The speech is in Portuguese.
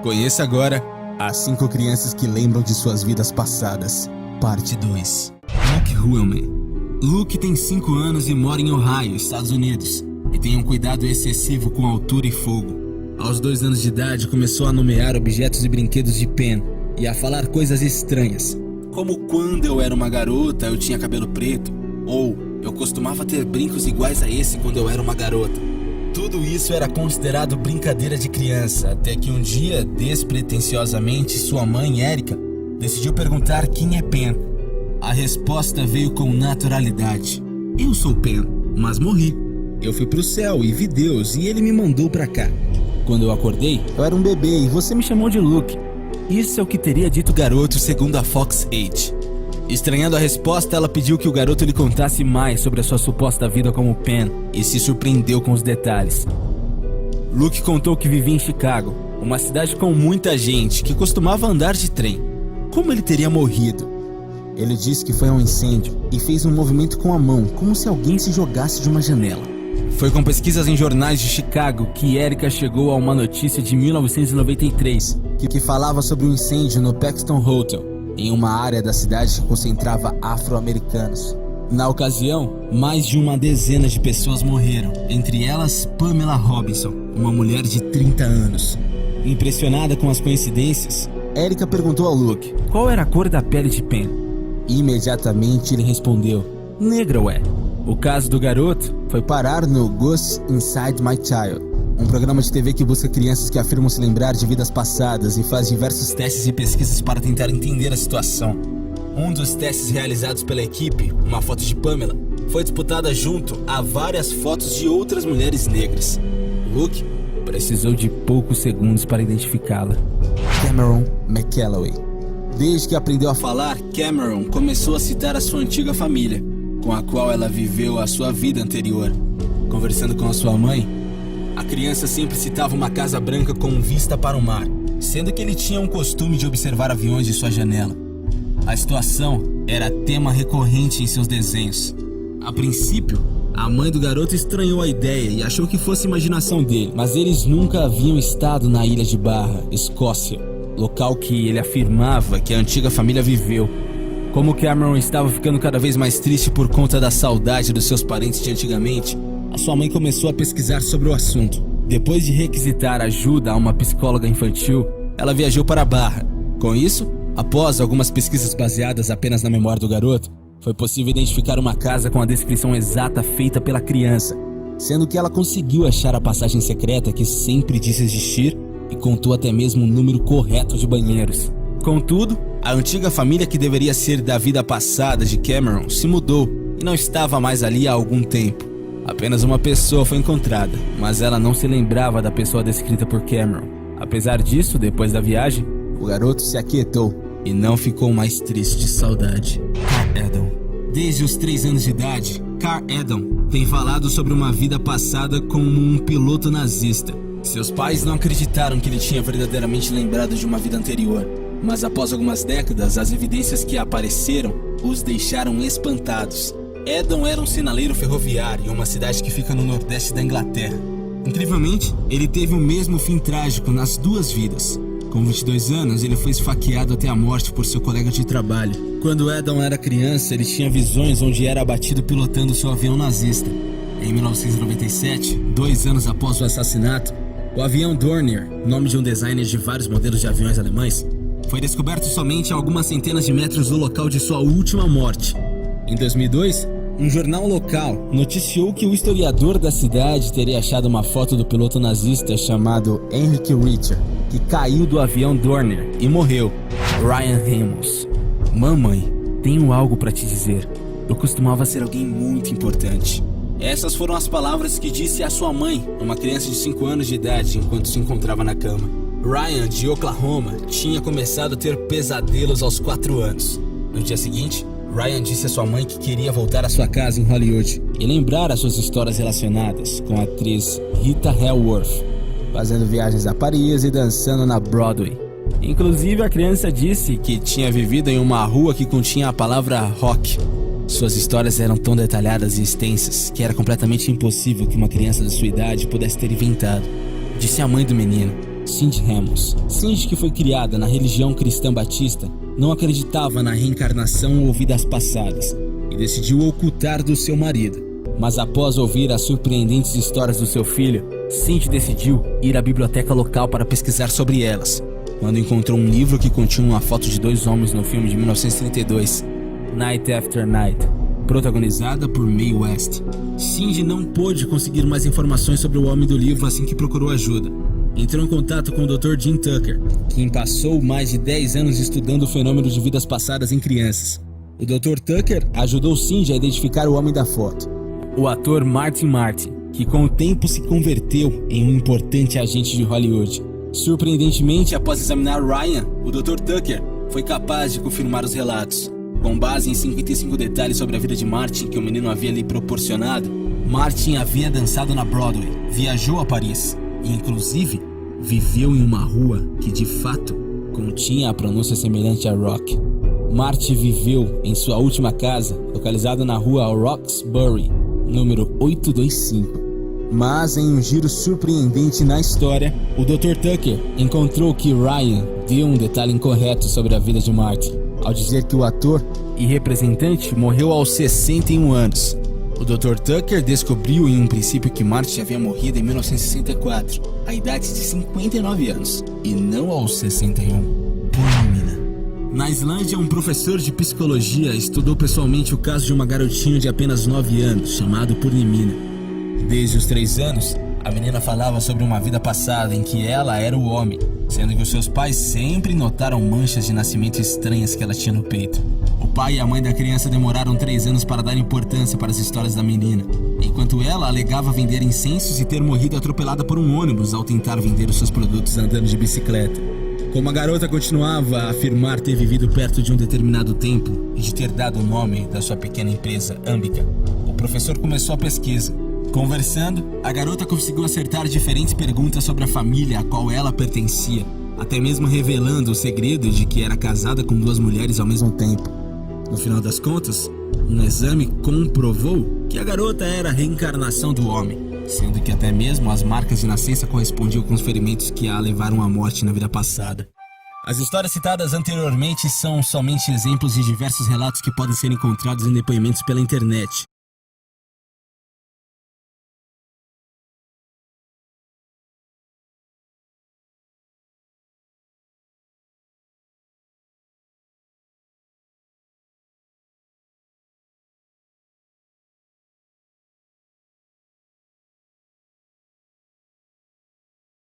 Conheça agora as 5 crianças que lembram de suas vidas passadas. Parte 2. Luke Huelman. Luke tem 5 anos e mora em Ohio, Estados Unidos, e tem um cuidado excessivo com altura e fogo. Aos 2 anos de idade, começou a nomear objetos e brinquedos de Pen e a falar coisas estranhas, como quando eu era uma garota eu tinha cabelo preto, ou eu costumava ter brincos iguais a esse quando eu era uma garota. Tudo isso era considerado brincadeira de criança, até que um dia, despretensiosamente, sua mãe, Erica, decidiu perguntar quem é Pen. A resposta veio com naturalidade. Eu sou Pen, mas morri. Eu fui pro céu e vi Deus e ele me mandou pra cá. Quando eu acordei, eu era um bebê e você me chamou de Luke. Isso é o que teria dito o garoto segundo a Fox 8. Estranhando a resposta, ela pediu que o garoto lhe contasse mais sobre a sua suposta vida como Pen e se surpreendeu com os detalhes. Luke contou que vivia em Chicago, uma cidade com muita gente que costumava andar de trem. Como ele teria morrido? Ele disse que foi um incêndio e fez um movimento com a mão, como se alguém se jogasse de uma janela. Foi com pesquisas em jornais de Chicago que Erica chegou a uma notícia de 1993 que falava sobre um incêndio no Paxton Hotel, em uma área da cidade que concentrava afro-americanos. Na ocasião, mais de uma dezena de pessoas morreram, entre elas Pamela Robinson, uma mulher de 30 anos. Impressionada com as coincidências, Erica perguntou ao Luke qual era a cor da pele de Pen. Imediatamente ele respondeu: negra, ué. O caso do garoto foi parar no Ghosts Inside My Child, um programa de TV que busca crianças que afirmam se lembrar de vidas passadas e faz diversos testes e pesquisas para tentar entender a situação. Um dos testes realizados pela equipe, uma foto de Pamela, foi disputada junto a várias fotos de outras mulheres negras. Luke precisou de poucos segundos para identificá-la. Cameron McCalloway. Desde que aprendeu a falar, Cameron começou a citar a sua antiga família, com a qual ela viveu a sua vida anterior. Conversando com a sua mãe, a criança sempre citava uma casa branca com vista para o mar, sendo que ele tinha um costume de observar aviões de sua janela. A situação era tema recorrente em seus desenhos. A princípio, a mãe do garoto estranhou a ideia e achou que fosse imaginação dele, mas eles nunca haviam estado na ilha de Barra, Escócia, local que ele afirmava que a antiga família viveu. Como Cameron estava ficando cada vez mais triste por conta da saudade dos seus parentes de antigamente, a sua mãe começou a pesquisar sobre o assunto. Depois de requisitar ajuda a uma psicóloga infantil, ela viajou para Barra. Com isso, após algumas pesquisas baseadas apenas na memória do garoto, foi possível identificar uma casa com a descrição exata feita pela criança, sendo que ela conseguiu achar a passagem secreta que sempre disse existir e contou até mesmo o número correto de banheiros. Contudo, a antiga família que deveria ser da vida passada de Cameron se mudou e não estava mais ali há algum tempo. Apenas uma pessoa foi encontrada, mas ela não se lembrava da pessoa descrita por Cameron. Apesar disso, depois da viagem, o garoto se aquietou e não ficou mais triste de saudade. Carl Edom. Desde os 3 anos de idade, Carl Edom tem falado sobre uma vida passada como um piloto nazista. Seus pais não acreditaram que ele tinha verdadeiramente lembrado de uma vida anterior, mas após algumas décadas, as evidências que apareceram os deixaram espantados. Edom era um sinaleiro ferroviário em uma cidade que fica no nordeste da Inglaterra. Incrivelmente, ele teve o mesmo fim trágico nas 2 vidas. Com 22 anos, ele foi esfaqueado até a morte por seu colega de trabalho. Quando Edom era criança, ele tinha visões onde era abatido pilotando seu avião nazista. Em 1997, 2 anos após o assassinato, o avião Dornier, nome de um designer de vários modelos de aviões alemães, foi descoberto somente a algumas centenas de metros do local de sua última morte. Em 2002, um jornal local noticiou que o historiador da cidade teria achado uma foto do piloto nazista chamado Heinrich Richter, que caiu do avião Dornier e morreu. Ryan Reynolds. Mamãe, tenho algo para te dizer. Eu costumava ser alguém muito importante. Essas foram as palavras que disse à sua mãe, uma criança de 5 anos de idade, enquanto se encontrava na cama. Ryan, de Oklahoma, tinha começado a ter pesadelos aos 4 anos. No dia seguinte, Ryan disse à sua mãe que queria voltar à sua casa em Hollywood e lembrar as suas histórias relacionadas com a atriz Rita Hayworth, fazendo viagens a Paris e dançando na Broadway. Inclusive, a criança disse que tinha vivido em uma rua que continha a palavra rock. Suas histórias eram tão detalhadas e extensas que era completamente impossível que uma criança da sua idade pudesse ter inventado. Disse a mãe do menino: Cindy Hammonds. Cindy, que foi criada na religião cristã batista, não acreditava na reencarnação ou vidas passadas e decidiu ocultar do seu marido. Mas após ouvir as surpreendentes histórias do seu filho, Cindy decidiu ir à biblioteca local para pesquisar sobre elas, quando encontrou um livro que continha uma foto de dois homens no filme de 1932, Night After Night, protagonizada por Mae West. Cindy não pôde conseguir mais informações sobre o homem do livro assim que procurou ajuda. Entrou em contato com o Dr. Jim Tucker, quem passou mais de 10 anos estudando o fenômeno de vidas passadas em crianças. O Dr. Tucker ajudou Cindy a identificar o homem da foto, o ator Martin, que com o tempo se converteu em um importante agente de Hollywood. Surpreendentemente, após examinar Ryan, o Dr. Tucker foi capaz de confirmar os relatos. Com base em 55 detalhes sobre a vida de Martin que o menino havia lhe proporcionado, Martin havia dançado na Broadway, viajou a Paris e, inclusive, viveu em uma rua que, de fato, continha a pronúncia semelhante a Rock. Martin viveu em sua última casa, localizada na rua Roxbury, número 825. Mas em um giro surpreendente na história, o Dr. Tucker encontrou que Ryan deu um detalhe incorreto sobre a vida de Martin, ao dizer que o ator e representante morreu aos 61 anos. O Dr. Tucker descobriu em um princípio que Martin havia morrido em 1964, à idade de 59 anos, e não aos 61, Purnimina. Na Islândia, um professor de psicologia estudou pessoalmente o caso de uma garotinha de apenas 9 anos, chamado Purnimina. Desde os 3 anos, a menina falava sobre uma vida passada em que ela era o homem, sendo que os seus pais sempre notaram manchas de nascimento estranhas que ela tinha no peito. O pai e a mãe da criança demoraram 3 anos para dar importância para as histórias da menina, enquanto ela alegava vender incensos e ter morrido atropelada por um ônibus ao tentar vender os seus produtos andando de bicicleta. Como a garota continuava a afirmar ter vivido perto de um determinado templo e de ter dado o nome da sua pequena empresa, Ambika, o professor começou a pesquisa. Conversando, a garota conseguiu acertar diferentes perguntas sobre a família a qual ela pertencia, até mesmo revelando o segredo de que era casada com 2 mulheres ao mesmo tempo. No final das contas, um exame comprovou que a garota era a reencarnação do homem, sendo que até mesmo as marcas de nascença correspondiam com os ferimentos que a levaram à morte na vida passada. As histórias citadas anteriormente são somente exemplos de diversos relatos que podem ser encontrados em depoimentos pela internet.